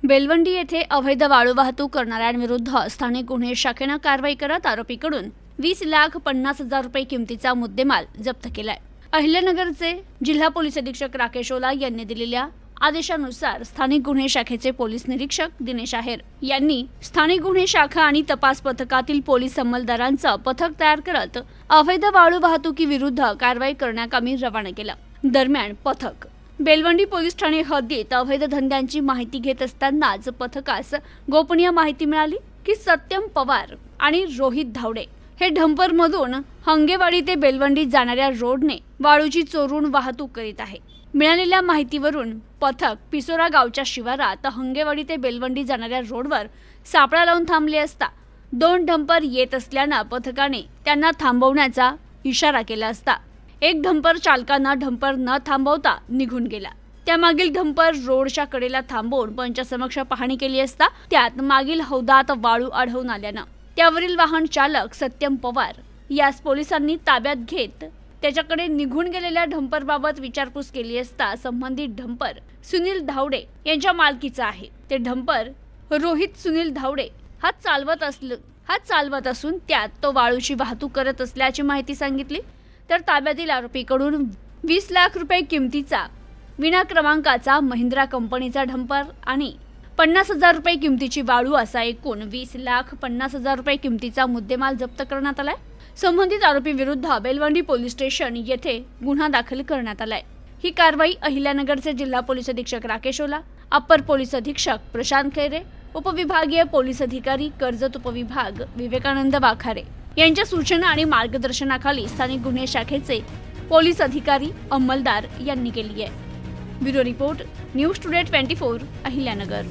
बेलवंडी येथे अवैध वाळू वाहतूक करणाऱ्यांविरुद्ध स्थानिक गुन्हे शाखेने कारवाई करत आरोपीकडून 20,50,000 रुपये किमतीचा मुद्देमाल जप्त केलाय। अहिल्यानगरचे जिल्हा पोलीस अधीक्षक राकेश ओला यांनी दिलेल्या आदेशानुसार स्थानिक गुन्हे शाखेचे पोलीस निरीक्षक दिनेश आहेर यांनी स्थानिक गुन्हे शाखा आणि तपास पथकातील पोलीस अंमलदारांचं पथक तयार करत अवैध वाळू वाहतुकीविरुद्ध कारवाई करण्याकामी रवाना केलं। दरम्यान पथक बेलवंडी पोलीस ठाणे हद्दीत अवैध धंद्यांची माहिती घेत असतानाच पथकास गोपनीय माहिती मिळाली की सत्यम पवार आणि रोहित धावडे हे डंपर मधून हंगेवाडी ते बेलवंडी जाणाऱ्या रोडने वाळूची चोरून वाहतूक करीत आहे। मिळालेल्या माहितीवरून पथक पिसोरा गावच्या शिवारात हंगेवाडी ते बेलवंडी जाणाऱ्या रोडवर सापळा लावून थांबले असता 2 डंपर येत असल्याने पथकाने त्यांना थांबवण्याचा इशारा केला असता एक डंपर चालकांना डंपर न थांबवता निघून गेला। त्यामागील डंपर रोडच्या कडेला थांबवून पंचासमक्ष पाहणी केली असता त्यात मागील हौदात वाळू आढळून आल्याने त्यावरील वाहन चालक सत्यम पवार यास पोलिसांनी ताब्यात घेत त्याच्याकडे निघून गेलेल्या डंपरबाबत विचारपूस केली असता संबंधित डंपर सुनील धावडे यांच्या मालकीचा आहे। ते डंपर रोहित सुनील धावडे हा चालवत असून त्यात तो वाळूची वाहतूक करत असल्याची माहिती सांगितली। तर ताब्यातील आरोपीकडून 20 लाख रुपये किमतीचा विना क्रमांकाचा महिंद्रा कंपनीचा डंपर आणि 50,000 रुपये किमतीची वाळू असा एकूण 20,50,000 रुपये किमतीचा मुद्देमाल जप्त करण्यात आलाय। संबंधित आरोपी विरुद्ध बेलवंडी पोलीस स्टेशन येथे गुन्हा दाखल करण्यात आलाय। ही कारवाई अहिल्यानगरचे जिल्हा पोलीस अधीक्षक राकेश ओला, अप्पर पोलीस अधीक्षक प्रशांत खैरे, उपविभागीय पोलीस अधिकारी कर्जत उपविभाग विवेकानंद वाखारे यांच्या सूचना आणि मार्गदर्शनाखाली स्थानिक गुन्हे शाखेचे पोलीस अधिकारी अंमलदार यांनी केली आहे। Bureau report news today 24 Ahilyanagar.